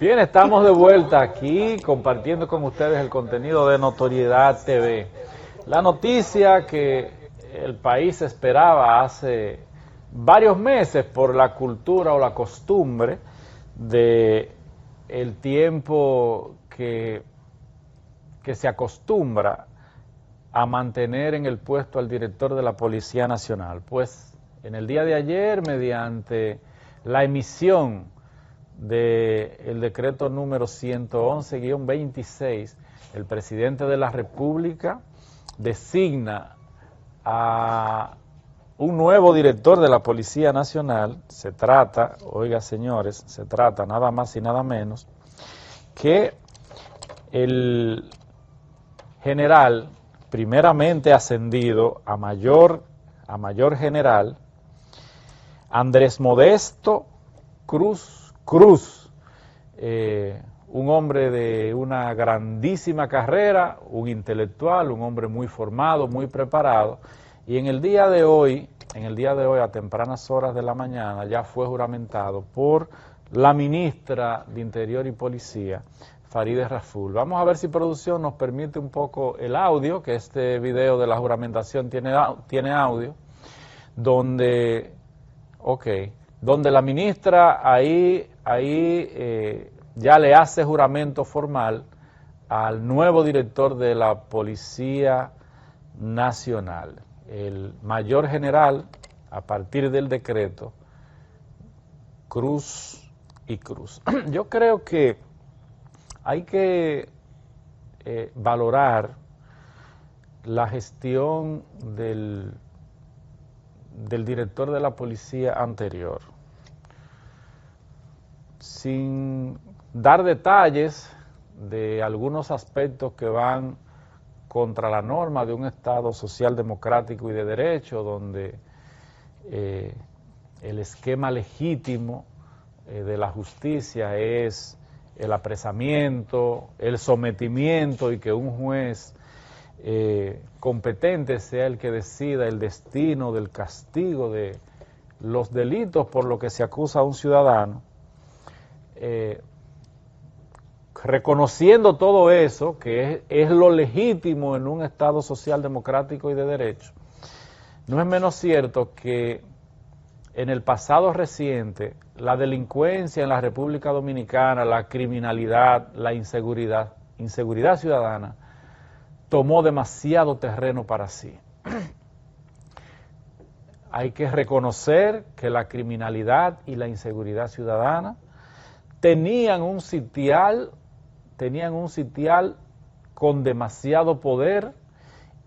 Bien, estamos de vuelta aquí compartiendo con ustedes el contenido de Notoriedad TV. La noticia que el país esperaba hace varios meses por la cultura o la costumbre de el tiempo que se acostumbra a mantener en el puesto al director de la Policía Nacional. Pues en el día de ayer, mediante la emisión del decreto número 111-26, el presidente de la República designa a un nuevo director de la Policía Nacional. Se trata, oiga señores, se trata nada más y nada menos que el general primeramente ascendido a mayor general, Andrés Modesto Cruz, un hombre de una grandísima carrera, un intelectual, un hombre muy formado, muy preparado, y en el día de hoy, a tempranas horas de la mañana, ya fue juramentado por la ministra de Interior y Policía, Farideh Raful. Vamos a ver si producción nos permite un poco el audio, que este video de la juramentación tiene audio, donde la ministra ahí ya le hace juramento formal al nuevo director de la Policía Nacional, el mayor general, a partir del decreto, Cruz y Cruz. Yo creo que hay que valorar la gestión del director de la policía anterior, sin dar detalles de algunos aspectos que van contra la norma de un Estado social, democrático y de derecho, donde el esquema legítimo de la justicia es el apresamiento, el sometimiento y que un juez competente sea el que decida el destino del castigo de los delitos por lo que se acusa a un ciudadano. Reconociendo todo eso, que es lo legítimo en un Estado social, democrático y de derecho, no es menos cierto que en el pasado reciente la delincuencia en la República Dominicana, la criminalidad, la inseguridad ciudadana, tomó demasiado terreno para sí. Hay que reconocer que la criminalidad y la inseguridad ciudadana tenían un sitial con demasiado poder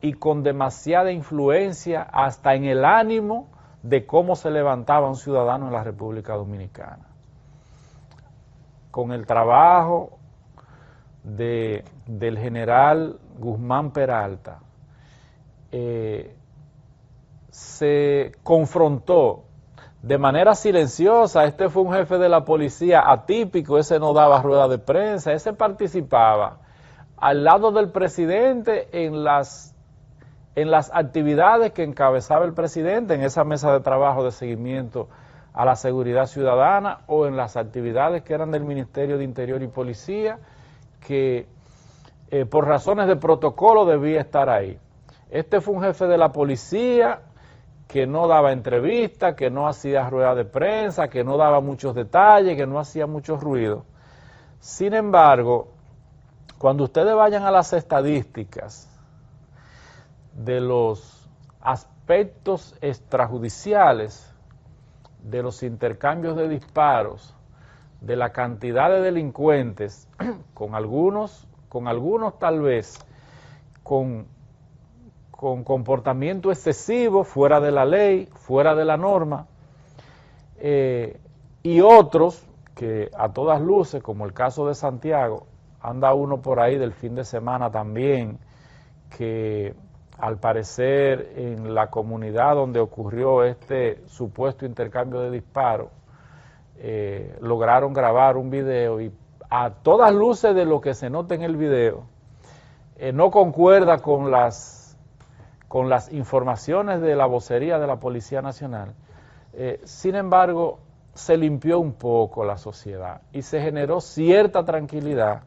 y con demasiada influencia hasta en el ánimo de cómo se levantaba un ciudadano en la República Dominicana. Con el trabajo del general Guzmán Peralta, se confrontó de manera silenciosa. Este fue un jefe de la policía atípico, ese no daba rueda de prensa, ese participaba al lado del presidente en las actividades que encabezaba el presidente en esa mesa de trabajo de seguimiento a la seguridad ciudadana, o en las actividades que eran del Ministerio de Interior y Policía, que por razones de protocolo debía estar ahí. Este fue un jefe de la policía que no daba entrevistas, que no hacía rueda de prensa, que no daba muchos detalles, que no hacía mucho ruido. Sin embargo, cuando ustedes vayan a las estadísticas de los aspectos extrajudiciales, de los intercambios de disparos, de la cantidad de delincuentes, con algunos tal vez con comportamiento excesivo, fuera de la ley, fuera de la norma, y otros que a todas luces, como el caso de Santiago, anda uno por ahí del fin de semana también, que al parecer en la comunidad donde ocurrió este supuesto intercambio de disparos, lograron grabar un video y a todas luces de lo que se nota en el video, no concuerda con las informaciones de la vocería de la Policía Nacional. Sin embargo, se limpió un poco la sociedad y se generó cierta tranquilidad,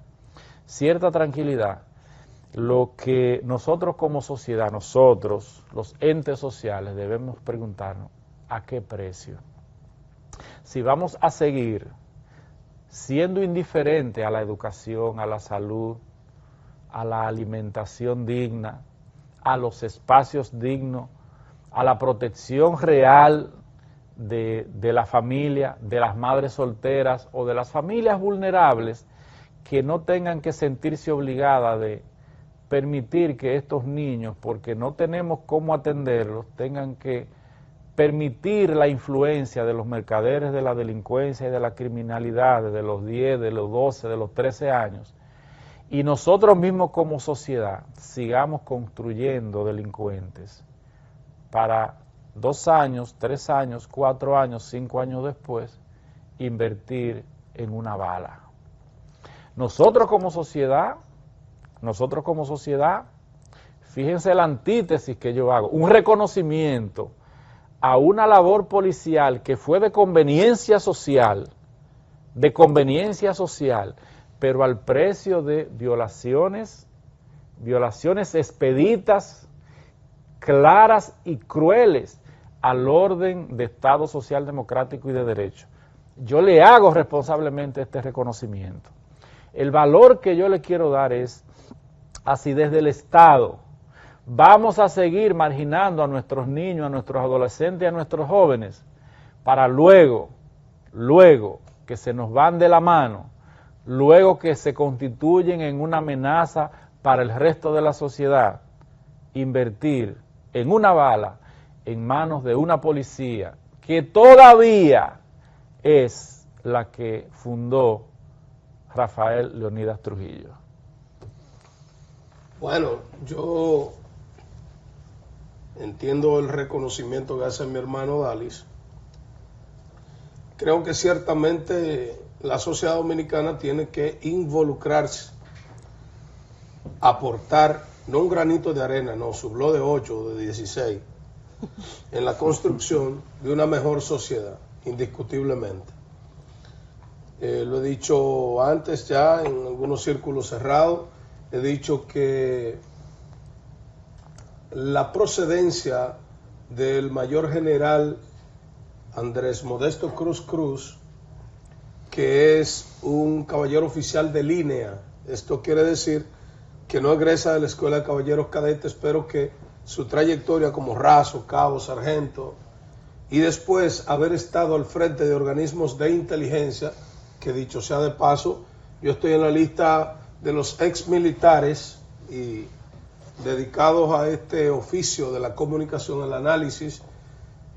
lo que nosotros como sociedad, nosotros, los entes sociales, debemos preguntarnos, ¿a qué precio? Si vamos a seguir siendo indiferentes a la educación, a la salud, a la alimentación digna, a los espacios dignos, a la protección real de la familia, de las madres solteras o de las familias vulnerables que no tengan que sentirse obligadas de permitir que estos niños, porque no tenemos cómo atenderlos, tengan que permitir la influencia de los mercaderes de la delincuencia y de la criminalidad de los 10, de los 12, de los 13 años, y nosotros mismos como sociedad sigamos construyendo delincuentes para 2 años, 3 años, 4 años, 5 años después, invertir en una bala. Nosotros como sociedad, fíjense la antítesis que yo hago, un reconocimiento a una labor policial que fue de conveniencia social, pero al precio de violaciones expeditas, claras y crueles al orden de Estado social democrático y de derecho. Yo le hago responsablemente este reconocimiento. El valor que yo le quiero dar es, así desde el Estado, vamos a seguir marginando a nuestros niños, a nuestros adolescentes, a nuestros jóvenes, para luego que se nos van de la mano, luego que se constituyen en una amenaza para el resto de la sociedad, invertir en una bala en manos de una policía que todavía es la que fundó Rafael Leonidas Trujillo. Bueno, yo entiendo el reconocimiento que hace mi hermano Dalis. Creo que ciertamente la sociedad dominicana tiene que involucrarse, aportar, no un granito de arena, no, su blog de 8 o de 16, en la construcción de una mejor sociedad, indiscutiblemente. Lo he dicho antes ya en algunos círculos cerrados, he dicho que la procedencia del mayor general Andrés Modesto Cruz Cruz, que es un caballero oficial de línea, esto quiere decir que no egresa de la Escuela de Caballeros Cadetes, pero que su trayectoria como raso, cabo, sargento, y después haber estado al frente de organismos de inteligencia, que dicho sea de paso, yo estoy en la lista de los ex militares y dedicados a este oficio de la comunicación, el análisis,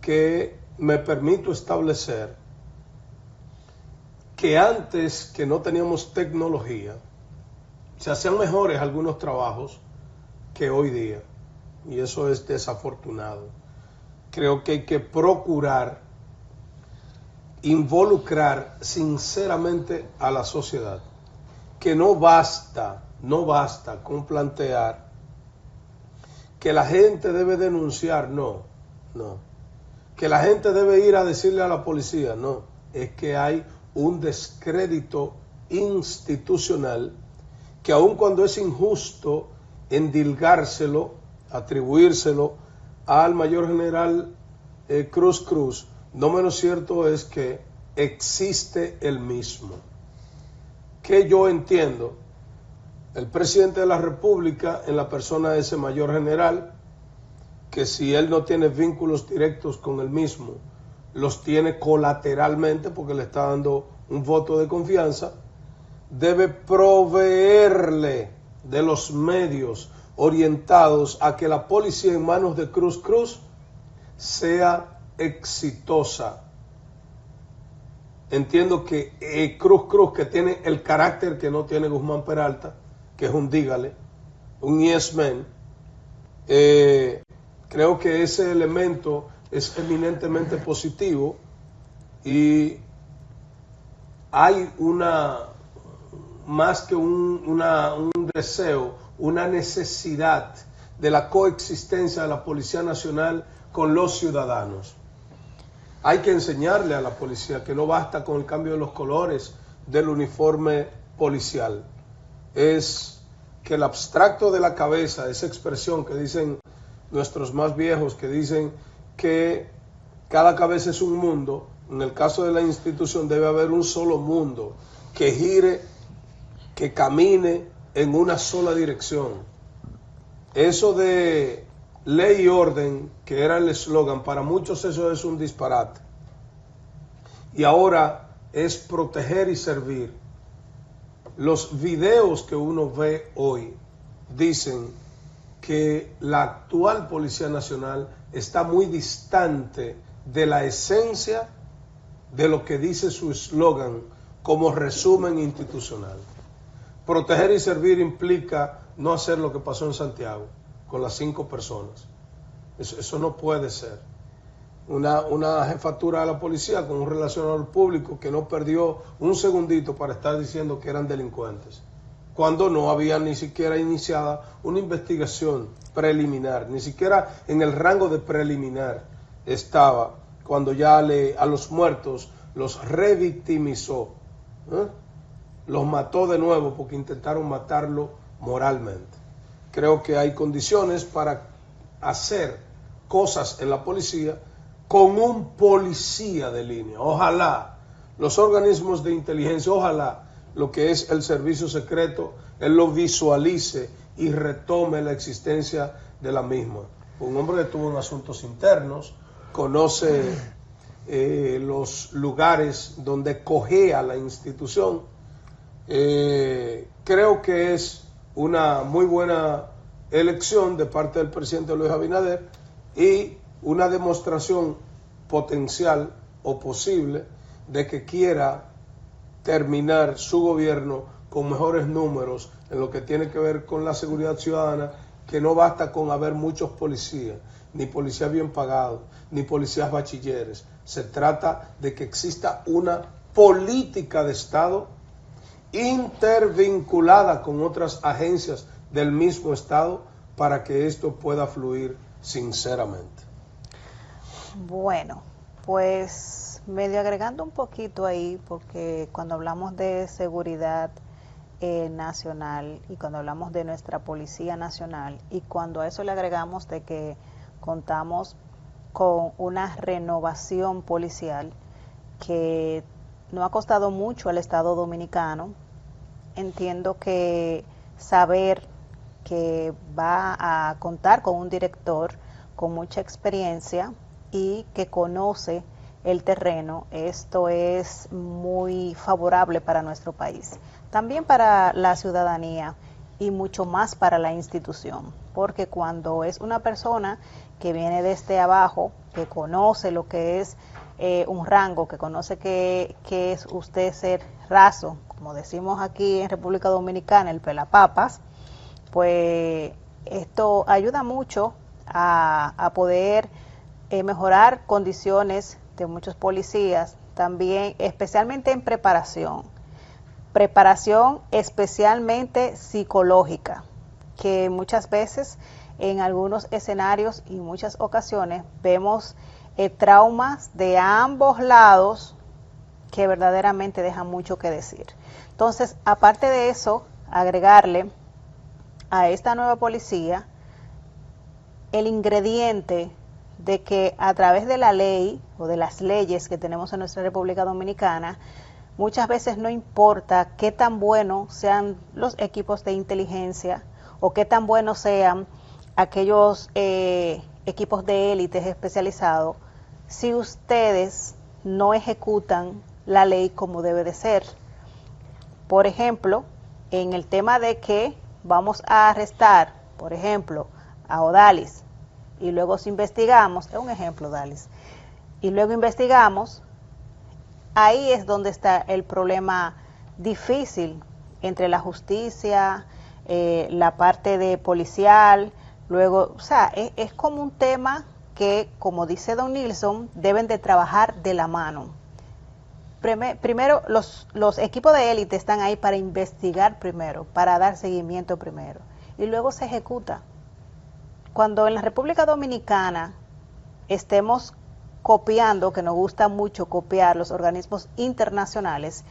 que me permito establecer que antes que no teníamos tecnología, se hacían mejores algunos trabajos que hoy día, y eso es desafortunado. Creo que hay que procurar involucrar sinceramente a la sociedad, que no basta con plantear que la gente debe denunciar, no, que la gente debe ir a decirle a la policía, no, es que hay un descrédito institucional que aun cuando es injusto endilgárselo, atribuírselo al mayor general Cruz Cruz, no menos cierto es que existe el mismo. Que yo entiendo, el presidente de la República, en la persona de ese mayor general, que si él no tiene vínculos directos con el mismo, los tiene colateralmente porque le está dando un voto de confianza, debe proveerle de los medios orientados a que la policía en manos de Cruz Cruz sea exitosa. Entiendo que Cruz Cruz, que tiene el carácter que no tiene Guzmán Peralta, que es un dígale, un yes man, creo que ese elemento es eminentemente positivo y hay más que un deseo, una necesidad de la coexistencia de la Policía Nacional con los ciudadanos. Hay que enseñarle a la policía que no basta con el cambio de los colores del uniforme policial. Es que el abstracto de la cabeza, esa expresión que dicen nuestros más viejos, que dicen que cada cabeza es un mundo, en el caso de la institución debe haber un solo mundo que gire, que camine en una sola dirección. Eso de ley y orden, que era el eslogan, para muchos eso es un disparate. Y ahora es proteger y servir. Los videos que uno ve hoy dicen que la actual Policía Nacional está muy distante de la esencia de lo que dice su eslogan como resumen institucional. Proteger y servir implica no hacer lo que pasó en Santiago con las 5 personas. Eso no puede ser. Una jefatura de la policía con un relacionador público que no perdió un segundito para estar diciendo que eran delincuentes, cuando no había ni siquiera iniciada una investigación preliminar, ni siquiera en el rango de preliminar estaba, cuando ya a los muertos los revictimizó, los mató de nuevo porque intentaron matarlo moralmente. Creo que hay condiciones para hacer cosas en la policía con un policía de línea. Ojalá los organismos de inteligencia, ojalá lo que es el servicio secreto, él lo visualice y retome la existencia de la misma. Un hombre que estuvo en asuntos internos, conoce los lugares donde cojea la institución. Creo que es una muy buena elección de parte del presidente Luis Abinader y una demostración potencial o posible de que quiera terminar su gobierno con mejores números en lo que tiene que ver con la seguridad ciudadana, que no basta con haber muchos policías, ni policías bien pagados, ni policías bachilleres. Se trata de que exista una política de Estado intervinculada con otras agencias del mismo Estado para que esto pueda fluir sinceramente. Bueno, pues medio agregando un poquito ahí, porque cuando hablamos de seguridad nacional y cuando hablamos de nuestra Policía Nacional y cuando a eso le agregamos de que contamos con una renovación policial que no ha costado mucho al Estado Dominicano, entiendo que saber que va a contar con un director con mucha experiencia y que conoce el terreno, esto es muy favorable para nuestro país, también para la ciudadanía y mucho más para la institución, porque cuando es una persona que viene desde abajo, que conoce lo que es un rango, que conoce que es usted ser raso, como decimos aquí en República Dominicana, el pelapapas, pues esto ayuda mucho a poder mejorar condiciones de muchos policías, también especialmente en preparación especialmente psicológica, que muchas veces en algunos escenarios y muchas ocasiones vemos traumas de ambos lados que verdaderamente dejan mucho que decir. Entonces, aparte de eso, agregarle a esta nueva policía el ingrediente de que a través de la ley o de las leyes que tenemos en nuestra República Dominicana, muchas veces no importa qué tan buenos sean los equipos de inteligencia o qué tan buenos sean aquellos equipos de élites especializados, si ustedes no ejecutan la ley como debe de ser. Por ejemplo, en el tema de que vamos a arrestar, por ejemplo, a Odalis, y luego si investigamos, es un ejemplo, Dalis, y luego investigamos, ahí es donde está el problema difícil entre la justicia, la parte de policial, luego, o sea, es como un tema que, como dice Don Nilson, deben de trabajar de la mano. Primero, los equipos de élite están ahí para investigar primero, para dar seguimiento primero, y luego se ejecuta. Cuando en la República Dominicana estemos copiando, que nos gusta mucho copiar los organismos internacionales,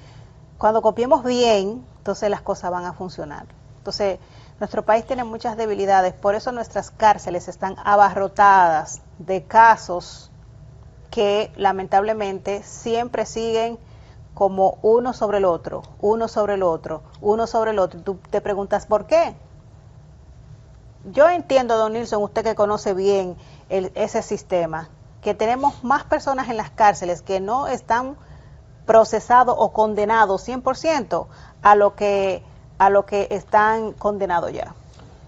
cuando copiemos bien, entonces las cosas van a funcionar. Entonces, nuestro país tiene muchas debilidades, por eso nuestras cárceles están abarrotadas de casos que lamentablemente siempre siguen como uno sobre el otro, uno sobre el otro, uno sobre el otro. Y tú te preguntas, ¿por qué? Yo entiendo, don Nilson, usted que conoce bien ese sistema, que tenemos más personas en las cárceles que no están procesados o condenados 100% a lo que están condenados ya.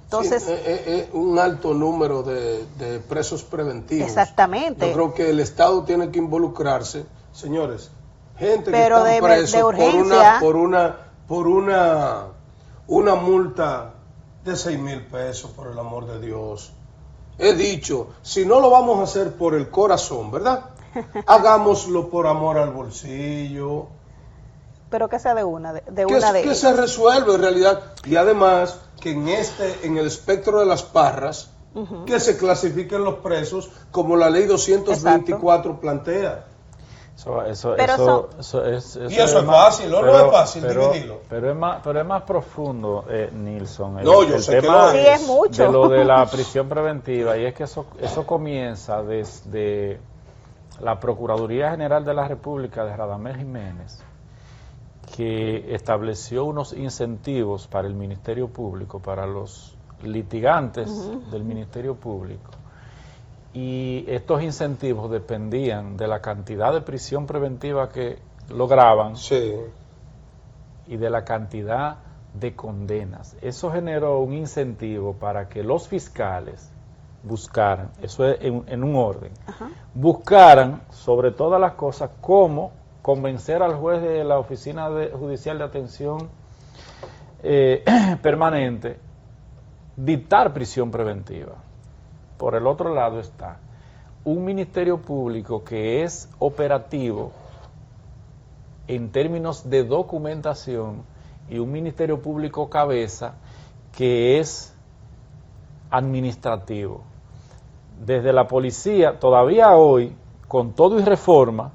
Entonces, sí, un alto número de presos preventivos. Exactamente. Yo creo que el Estado tiene que involucrarse, señores, gente pero que están presos de urgencia, por una multa de 6,000 pesos, por el amor de Dios. He dicho, si no lo vamos a hacer por el corazón, ¿verdad? Hagámoslo por amor al bolsillo. Pero que sea de una de que ellas. se resuelve en realidad. Y además que en el espectro de las parras, que se clasifiquen los presos como la ley 224 plantea. Eso y eso es fácil, ¿o no es fácil dividirlo? Pero es más profundo, Nilson. Yo sé que lo es. Sí, es mucho. De lo de la prisión preventiva, y es que eso comienza desde la Procuraduría General de la República de Radamés Jiménez, que estableció unos incentivos para el Ministerio Público, para los litigantes del Ministerio Público, y estos incentivos dependían de la cantidad de prisión preventiva que lograban, sí, y de la cantidad de condenas. Eso generó un incentivo para que los fiscales buscaran, eso es en un orden, buscaran sobre todas las cosas cómo convencer al juez de la Oficina Judicial de Atención Permanente, dictar prisión preventiva. Por el otro lado está un Ministerio Público que es operativo en términos de documentación y un Ministerio Público cabeza que es administrativo. Desde la policía, todavía hoy, con todo y reforma,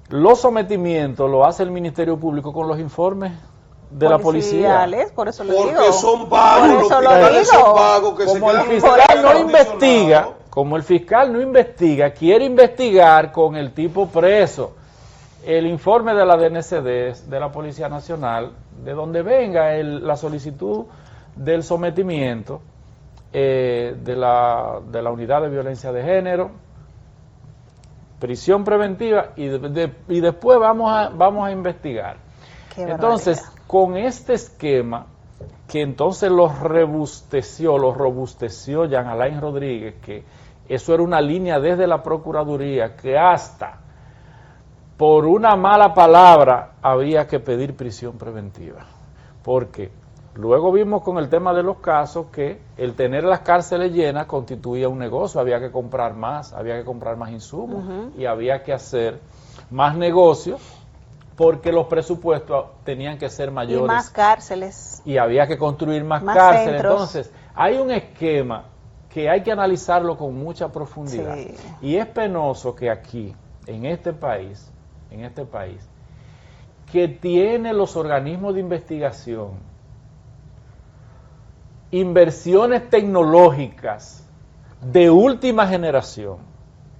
los sometimientos lo hace el Ministerio Público con los informes de la policía. Por eso lo porque digo. son vagos, Por eso los lo fiscales digo. son vagos que Como se el quedan fiscal no condicionados. investiga, como el fiscal no investiga, quiere investigar con el tipo preso. El informe de la DNCD, de la Policía Nacional, de donde venga la solicitud del sometimiento de la Unidad de Violencia de Género, prisión preventiva, y después vamos a investigar. Entonces, con este esquema, que entonces lo robusteció Jean Alain Rodríguez, que eso era una línea desde la Procuraduría, que hasta por una mala palabra había que pedir prisión preventiva. Porque luego vimos con el tema de los casos que el tener las cárceles llenas constituía un negocio, había que comprar más insumos, y había que hacer más negocios, porque los presupuestos tenían que ser mayores. Y más cárceles. Y había que construir más cárceles. Centros. Entonces, hay un esquema que hay que analizarlo con mucha profundidad. Sí. Y es penoso que aquí, en este país, que tiene los organismos de investigación, inversiones tecnológicas de última generación,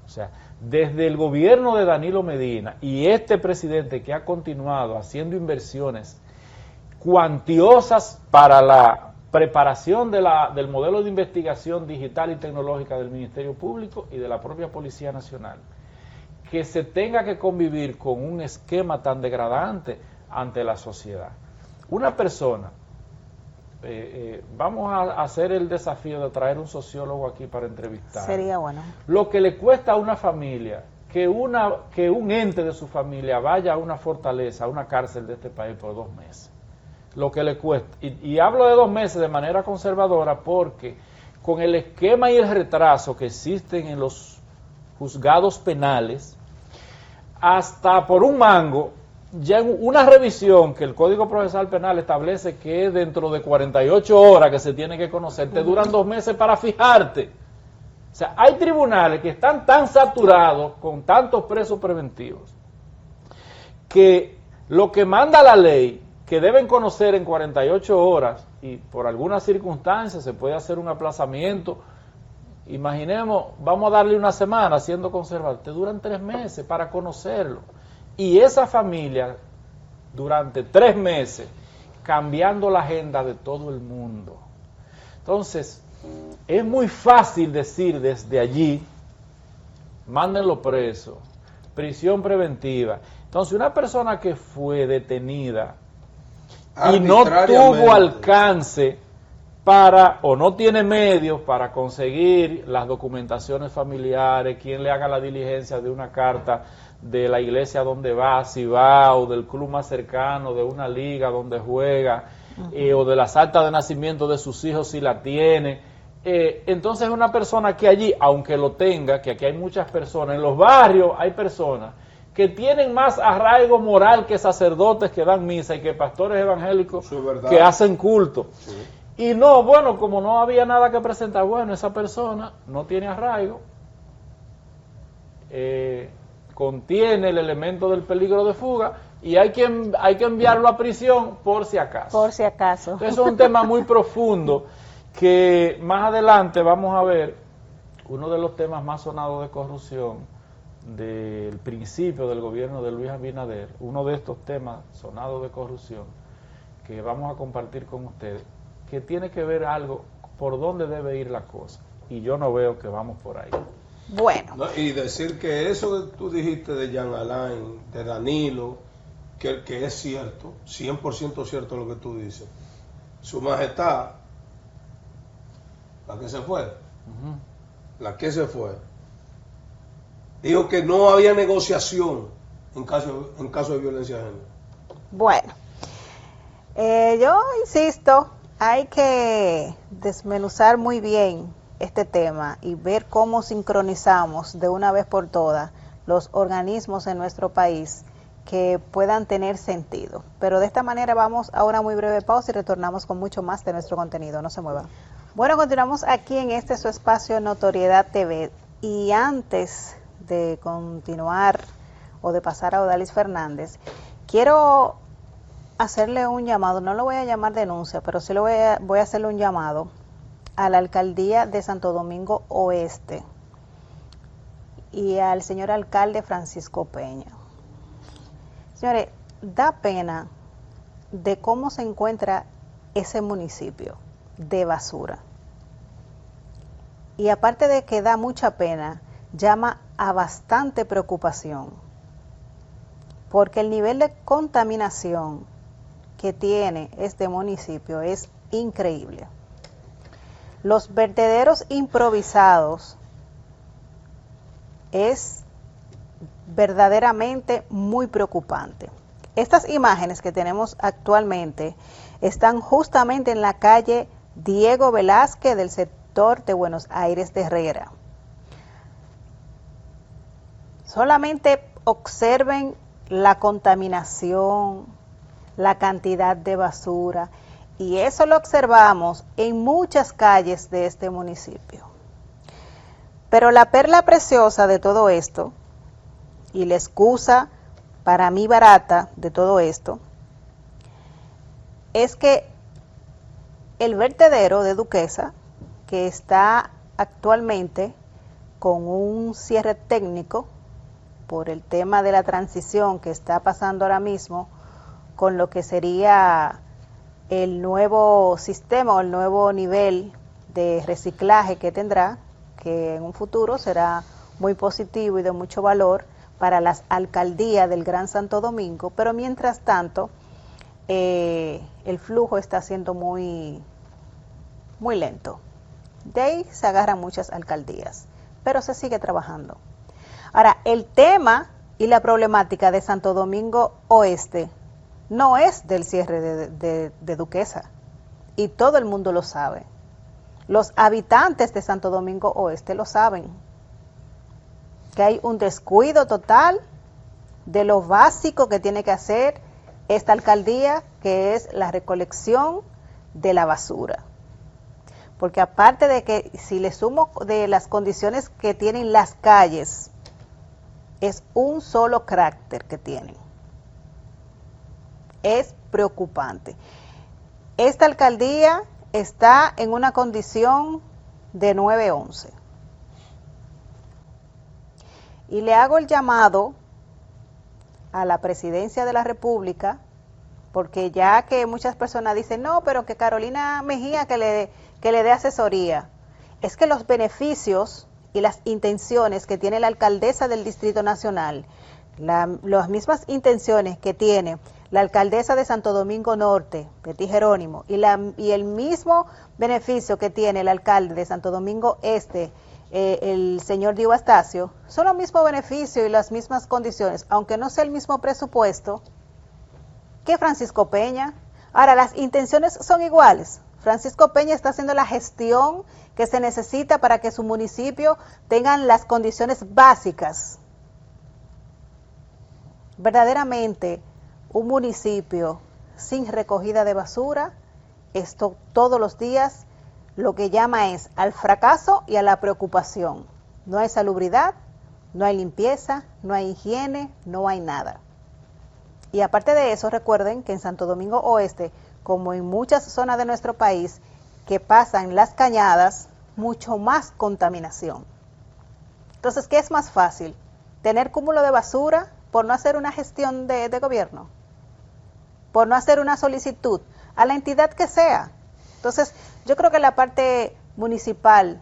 o sea, desde el gobierno de Danilo Medina y este presidente que ha continuado haciendo inversiones cuantiosas para la preparación del modelo de investigación digital y tecnológica del Ministerio Público y de la propia Policía Nacional, que se tenga que convivir con un esquema tan degradante ante la sociedad. Una persona, vamos a hacer el desafío de traer un sociólogo aquí para entrevistar. Sería bueno. Lo que le cuesta a una familia, que un ente de su familia vaya a una fortaleza, a una cárcel de este país por 2 meses. Lo que le cuesta. Y hablo de 2 meses de manera conservadora porque con el esquema y el retraso que existen en los juzgados penales, hasta por un mango, ya en una revisión que el Código Procesal Penal establece que es dentro de 48 horas que se tiene que conocer, te duran 2 meses para fijarte. O sea, hay tribunales que están tan saturados con tantos presos preventivos que lo que manda la ley, que deben conocer en 48 horas y por algunas circunstancias se puede hacer un aplazamiento. Imaginemos, vamos a darle una semana siendo conservador, te duran 3 meses para conocerlo. Y esa familia, durante 3 meses, cambiando la agenda de todo el mundo. Entonces, es muy fácil decir desde allí, mándenlo preso, prisión preventiva. Entonces, una persona que fue detenida y no tuvo alcance para, o no tiene medios para conseguir las documentaciones familiares, quien le haga la diligencia de una carta de la iglesia donde va, si va, o del club más cercano, de una liga donde juega, o de las actas de nacimiento de sus hijos si la tiene. Entonces es una persona que allí, aunque lo tenga, que aquí hay muchas personas, en los barrios hay personas que tienen más arraigo moral que sacerdotes que dan misa y que pastores evangélicos que hacen culto. Sí. Y no, bueno, como no había nada que presentar, bueno, esa persona no tiene arraigo, contiene el elemento del peligro de fuga y hay que enviarlo a prisión por si acaso. Por si acaso. Entonces, es un tema muy profundo que más adelante vamos a ver uno de los temas más sonados de corrupción del principio del gobierno de Luis Abinader, uno de estos temas sonados de corrupción que vamos a compartir con ustedes, que tiene que ver algo por dónde debe ir la cosa, y yo no veo que vamos por ahí. Bueno. No, y decir que eso que tú dijiste de Jean Alain, de Danilo, que es cierto, 100% cierto lo que tú dices. Su Majestad, la que se fue, dijo que no había negociación en caso de violencia de género. Bueno, yo insisto, hay que desmenuzar muy bien este tema y ver cómo sincronizamos de una vez por todas los organismos en nuestro país que puedan tener sentido. Pero de esta manera vamos a una muy breve pausa y retornamos con mucho más de nuestro contenido. No se muevan. Bueno, continuamos aquí en su espacio Notoriedad TV. Y antes de continuar o de pasar a Odalis Fernández, quiero hacerle un llamado, no lo voy a llamar denuncia, pero sí voy a hacerle un llamado a la alcaldía de Santo Domingo Oeste y al señor alcalde Francisco Peña. Señores, da pena de cómo se encuentra ese municipio de basura. Y aparte de que da mucha pena, llama a bastante preocupación, porque el nivel de contaminación que tiene este municipio es increíble. Los vertederos improvisados es verdaderamente muy preocupante. Estas imágenes que tenemos actualmente están justamente en la calle Diego Velázquez del sector de Buenos Aires de Herrera. Solamente observen la contaminación, la cantidad de basura, y eso lo observamos en muchas calles de este municipio. Pero la perla preciosa de todo esto, y la excusa para mí barata de todo esto, es que el vertedero de Duquesa, que está actualmente con un cierre técnico por el tema de la transición que está pasando ahora mismo con lo que sería el nuevo sistema o el nuevo nivel de reciclaje que tendrá, que en un futuro será muy positivo y de mucho valor para las alcaldías del Gran Santo Domingo, pero mientras tanto el flujo está siendo muy lento. De ahí se agarran muchas alcaldías, pero se sigue trabajando. Ahora, el tema y la problemática de Santo Domingo Oeste no es del cierre de Duquesa, y todo el mundo lo sabe. Los habitantes de Santo Domingo Oeste lo saben, que hay un descuido total de lo básico que tiene que hacer esta alcaldía, que es la recolección de la basura. porque aparte de que si le sumo de las condiciones que tienen las calles, es un solo carácter que tienen. Es preocupante. Esta alcaldía está en una condición de 911. Y le hago el llamado a la presidencia de la República, porque ya que muchas personas dicen, no, pero que Carolina Mejía que le dé asesoría. Es que los beneficios y las intenciones que tiene la alcaldesa del Distrito Nacional, las mismas intenciones que tiene la alcaldesa de Santo Domingo Norte, Betty Jerónimo, y el mismo beneficio que tiene el alcalde de Santo Domingo Este, el señor Dio Astacio, son los mismos beneficios y las mismas condiciones, aunque no sea el mismo presupuesto que Francisco Peña. Ahora, las intenciones son iguales. Francisco Peña está haciendo la gestión que se necesita para que su municipio tengan las condiciones básicas. Verdaderamente, un municipio sin recogida de basura, esto todos los días lo que llama es al fracaso y a la preocupación. No hay salubridad, no hay limpieza, no hay higiene, no hay nada. Y aparte de eso, recuerden que en Santo Domingo Oeste, como en muchas zonas de nuestro país, que pasan las cañadas, mucho más contaminación. Entonces, ¿qué es más fácil? ¿Tener cúmulo de basura por no hacer una gestión de gobierno? ¿Por no hacer una solicitud a la entidad que sea? Entonces, yo creo que la parte municipal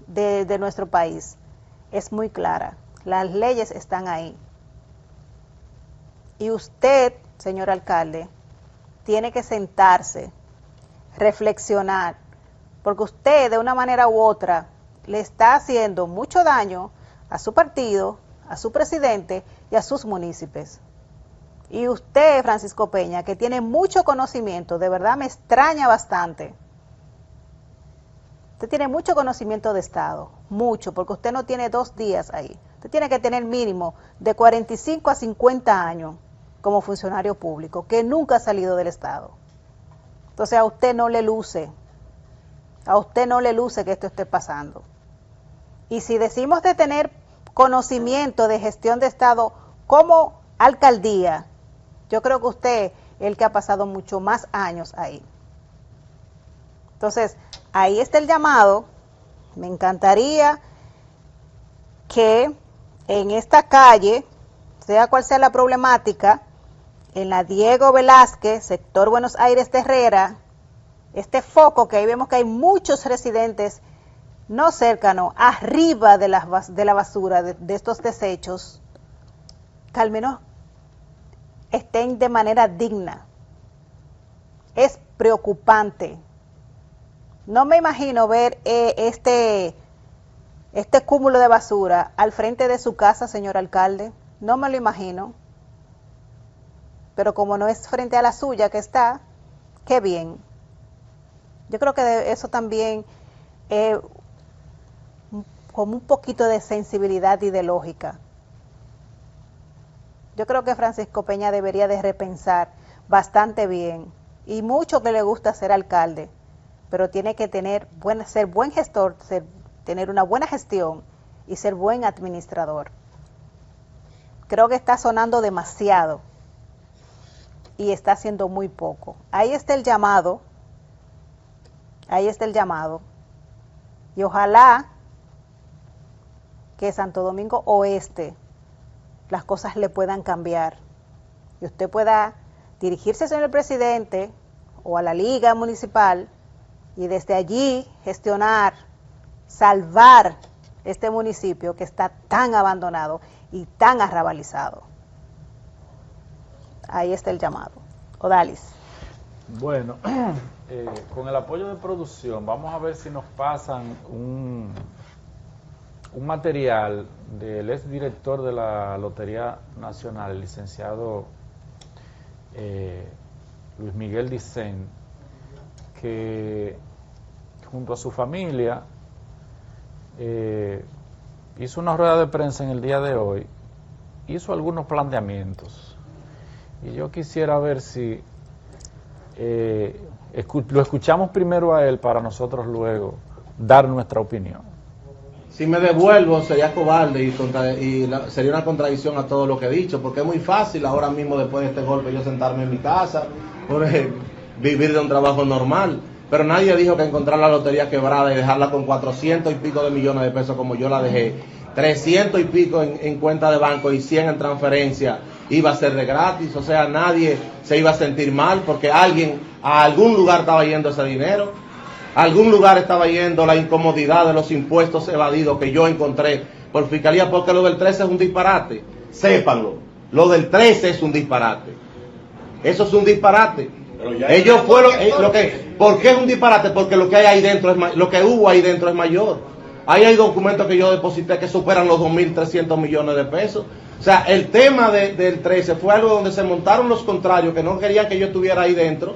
de nuestro país es muy clara. Las leyes están ahí. Y usted, señor alcalde, tiene que sentarse, reflexionar, porque usted de una manera u otra le está haciendo mucho daño a su partido, a su presidente y a sus municipios. Y usted, Francisco Peña, que tiene mucho conocimiento, de verdad me extraña bastante. Usted tiene mucho conocimiento de Estado, mucho, porque usted no tiene 2 días ahí. Usted tiene que tener mínimo de 45 a 50 años como funcionario público, que nunca ha salido del Estado. Entonces a usted no le luce que esto esté pasando. Y si decimos de tener conocimiento de gestión de Estado como alcaldía, yo creo que usted es el que ha pasado mucho más años ahí. Entonces, ahí está el llamado. Me encantaría que en esta calle, sea cual sea la problemática, en la Diego Velázquez, sector Buenos Aires de Herrera, este foco que ahí vemos que hay muchos residentes no cercanos, arriba de la basura, de estos desechos, que al menos estén de manera digna. Es preocupante. No me imagino ver este cúmulo de basura al frente de su casa, señor alcalde. No me lo imagino. Pero como no es frente a la suya que está, qué bien. Yo creo que eso también como un poquito de sensibilidad y de lógica. Yo creo que Francisco Peña debería de repensar bastante bien, y mucho que le gusta ser alcalde, pero tiene que ser buen gestor, tener una buena gestión y ser buen administrador. Creo que está sonando demasiado y está haciendo muy poco. Ahí está el llamado, y ojalá que Santo Domingo Oeste las cosas le puedan cambiar y usted pueda dirigirse, señor presidente, o a la liga municipal y desde allí gestionar, salvar este municipio que está tan abandonado y tan arrabalizado. Ahí está el llamado. Odalis. Bueno, con el apoyo de producción, vamos a ver si nos pasan un material del exdirector de la Lotería Nacional, el licenciado Luis Miguel Dicen, que junto a su familia hizo una rueda de prensa en el día de hoy, hizo algunos planteamientos, y yo quisiera ver si lo escuchamos primero a él para nosotros luego dar nuestra opinión. Si me devuelvo sería cobarde sería una contradicción a todo lo que he dicho, porque es muy fácil ahora mismo después de este golpe yo sentarme en mi casa, vivir de un trabajo normal, pero nadie dijo que encontrar la lotería quebrada y dejarla con 400 y pico de millones de pesos como yo la dejé, 300 y pico en cuenta de banco y 100 en transferencia, iba a ser de gratis. O sea, nadie se iba a sentir mal porque a algún lugar estaba yendo ese dinero, a algún lugar estaba yendo la incomodidad de los impuestos evadidos que yo encontré por fiscalía, porque lo del 13 es un disparate, sépanlo, lo del 13 es un disparate, eso es un disparate. Ellos fueron ¿por qué es un disparate? Porque lo que hay ahí dentro lo que hubo ahí dentro es mayor. Ahí hay documentos que yo deposité que superan los 2.300 millones de pesos. O sea, el tema del 13 fue algo donde se montaron los contrarios que no querían que yo estuviera ahí dentro,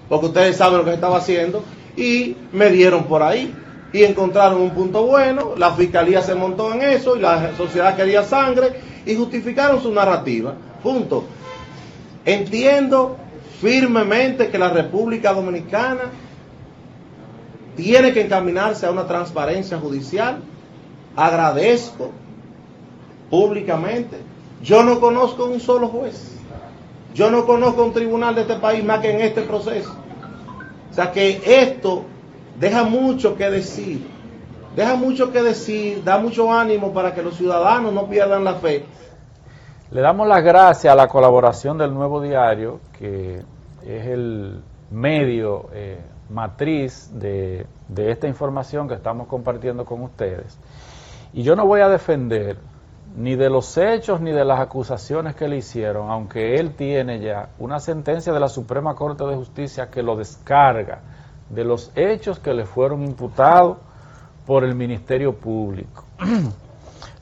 porque ustedes saben lo que se estaba haciendo, y me dieron por ahí y encontraron un punto bueno. La fiscalía se montó en eso y la sociedad quería sangre y justificaron su narrativa, punto. Entiendo firmemente que la República Dominicana tiene que encaminarse a una transparencia judicial. Agradezco públicamente, yo no conozco un solo juez, yo no conozco un tribunal de este país más que en este proceso. O sea que esto deja mucho que decir, da mucho ánimo para que los ciudadanos no pierdan la fe. Le damos las gracias a la colaboración del Nuevo Diario, que es el medio matriz de esta información que estamos compartiendo con ustedes. Y yo no voy a defender ni de los hechos ni de las acusaciones que le hicieron, aunque él tiene ya una sentencia de la Suprema Corte de Justicia que lo descarga de los hechos que le fueron imputados por el Ministerio Público.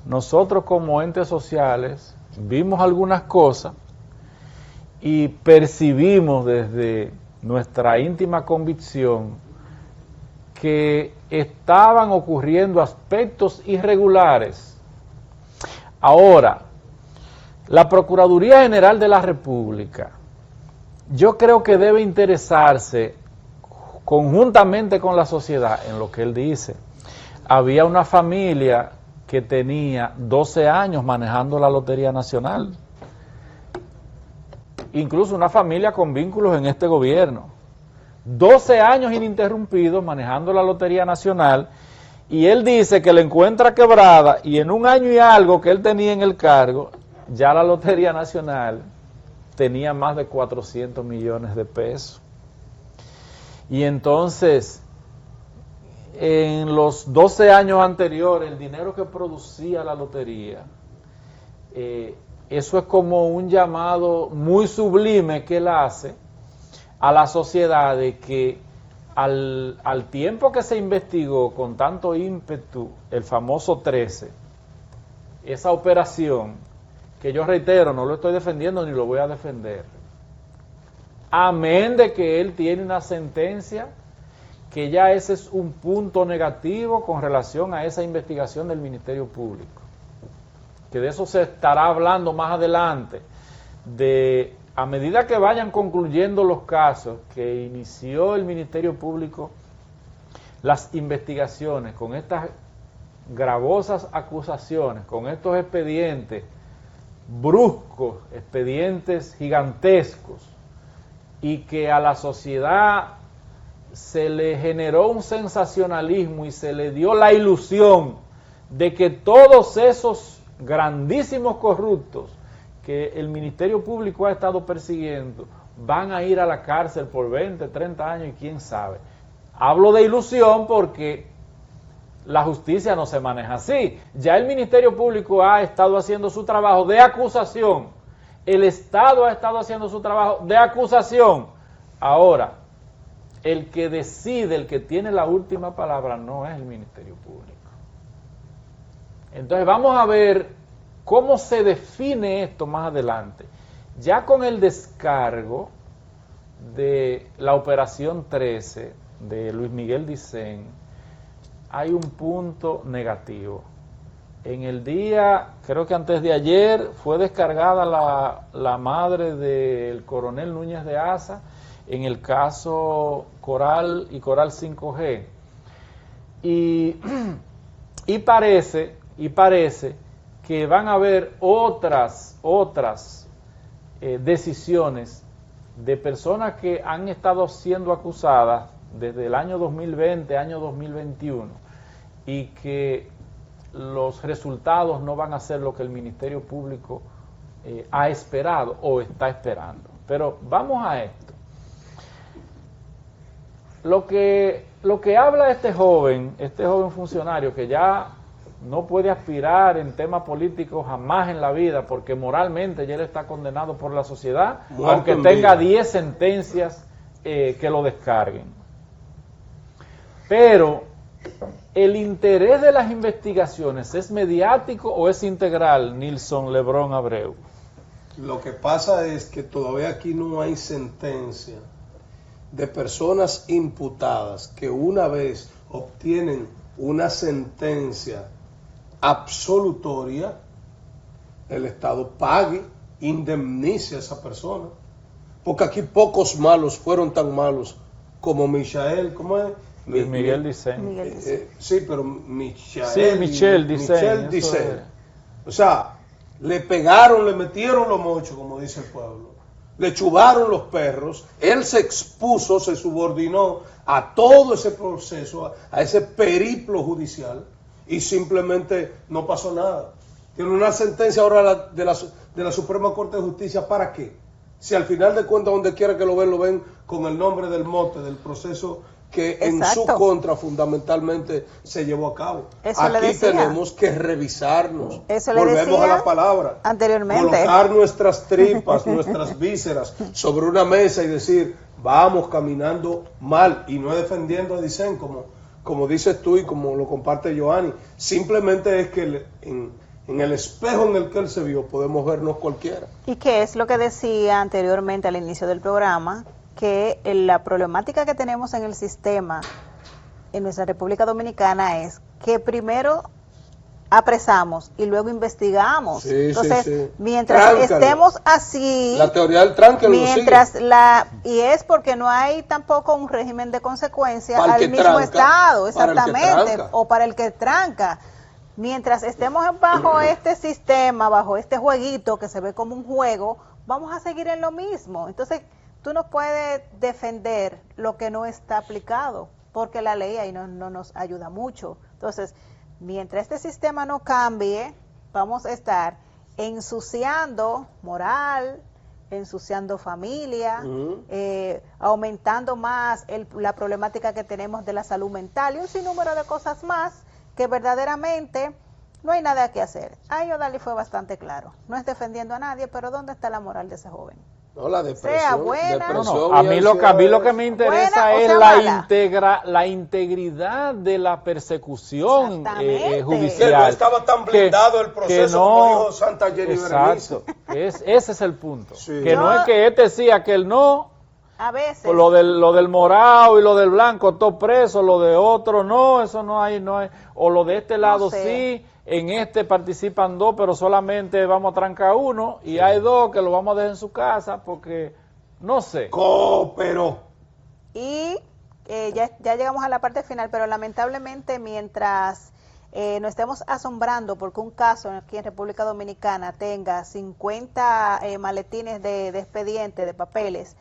Nosotros como entes sociales vimos algunas cosas y percibimos desde nuestra íntima convicción que estaban ocurriendo aspectos irregulares. Ahora, la Procuraduría General de la República, yo creo que debe interesarse conjuntamente con la sociedad en lo que él dice. Había una familia que tenía 12 años manejando la Lotería Nacional, incluso una familia con vínculos en este gobierno, 12 años ininterrumpidos manejando la Lotería Nacional, y él dice que la encuentra quebrada y en un año y algo que él tenía en el cargo, ya la Lotería Nacional tenía más de 400 millones de pesos. Y entonces, en los 12 años anteriores, el dinero que producía la lotería, eso es como un llamado muy sublime que él hace a la sociedad de que al tiempo que se investigó con tanto ímpetu el famoso 13, esa operación, que yo reitero, no lo estoy defendiendo ni lo voy a defender, amén de que él tiene una sentencia, que ya ese es un punto negativo con relación a esa investigación del Ministerio Público, que de eso se estará hablando más adelante, a medida que vayan concluyendo los casos que inició el Ministerio Público, las investigaciones con estas gravosas acusaciones, con estos expedientes bruscos, expedientes gigantescos, y que a la sociedad se le generó un sensacionalismo y se le dio la ilusión de que todos esos grandísimos corruptos que el Ministerio Público ha estado persiguiendo van a ir a la cárcel por 20, 30 años y quién sabe. Hablo de ilusión porque la justicia no se maneja así. Ya el Ministerio Público ha estado haciendo su trabajo de acusación. El Estado ha estado haciendo su trabajo de acusación. Ahora, el que decide, el que tiene la última palabra no es el Ministerio Público. Entonces vamos a ver cómo se define esto más adelante. Ya con el descargo de la operación 13 de Luis Miguel Dicen, hay un punto negativo. En el día, creo que antes de ayer, fue descargada la madre del coronel Núñez de Asa en el caso Coral y Coral 5G. Y parece que van a haber otras decisiones de personas que han estado siendo acusadas desde el año 2020, año 2021, y que los resultados no van a ser lo que el Ministerio Público ha esperado o está esperando. Pero vamos a esto. Lo que habla este joven funcionario, que ya no puede aspirar en temas políticos jamás en la vida, porque moralmente ya él está condenado por la sociedad, aunque tenga 10 sentencias que lo descarguen. Pero ¿el interés de las investigaciones es mediático o es integral, Nilson Lebrón Abreu? Lo que pasa es que todavía aquí no hay sentencia de personas imputadas que una vez obtienen una sentencia absolutoria, el Estado pague, indemnice a esa persona. Porque aquí pocos malos fueron tan malos como Michael, ¿cómo es? Miguel Dicen. Sí, pero Michel. Sí, Michel Dicen. O sea, le pegaron, le metieron los mochos, como dice el pueblo. Le chubaron los perros. Él se expuso, se subordinó a todo ese proceso, a ese periplo judicial, y simplemente no pasó nada. Tiene una sentencia ahora de la Suprema Corte de Justicia. ¿Para qué? Si al final de cuentas, donde quiera que lo ven con el nombre del mote, del proceso que en su contra fundamentalmente se llevó a cabo. Aquí tenemos que revisarnos. Volvemos a la palabra. Anteriormente. Colocar nuestras tripas, nuestras vísceras sobre una mesa y decir, vamos caminando mal, y no defendiendo a Dicen como dices tú y como lo comparte Joanny. Simplemente es que en el espejo en el que él se vio podemos vernos cualquiera. Y que es lo que decía anteriormente al inicio del programa, que la problemática que tenemos en el sistema en nuestra República Dominicana es que primero apresamos y luego investigamos. Entonces, mientras estemos así, la teoría del tranque y es porque no hay tampoco un régimen de consecuencia al mismo Estado, exactamente, o para el que tranca. Mientras estemos bajo este sistema, bajo este jueguito que se ve como un juego, vamos a seguir en lo mismo. Entonces, tú no puedes defender lo que no está aplicado, porque la ley ahí no nos ayuda mucho. Entonces, mientras este sistema no cambie, vamos a estar ensuciando moral, ensuciando familia, aumentando más la problemática que tenemos de la salud mental y un sinnúmero de cosas más que verdaderamente no hay nada que hacer. Ahí Odali fue bastante claro. No es defendiendo a nadie, pero ¿dónde está la moral de ese joven? No, la depresión. Sea buena. A mí lo que me interesa es la integridad de la persecución judicial. Que no estaba tan blindado el proceso, como dijo Santa Jenny Berenice. Ese es el punto. Sí. Que no es que sí, aquel no. A veces. Lo del morado y lo del blanco, todo preso, lo de otro no, eso no hay. O lo de este lado sí. En este participan 2, pero solamente vamos a trancar 1, y hay 2 que lo vamos a dejar en su casa porque, no sé. Pero. Y ya llegamos a la parte final, pero lamentablemente mientras nos estemos asombrando porque un caso aquí en República Dominicana tenga 50 maletines de expediente, de papeles,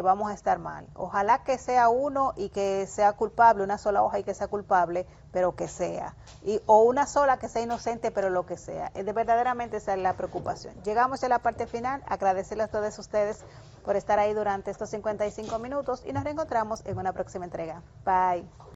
vamos a estar mal. Ojalá que sea uno y que sea culpable, una sola hoja y que sea culpable, pero que sea. O una sola que sea inocente, pero lo que sea. Verdaderamente esa es la preocupación. Llegamos a la parte final. Agradecerles a todos ustedes por estar ahí durante estos 55 minutos y nos reencontramos en una próxima entrega. Bye.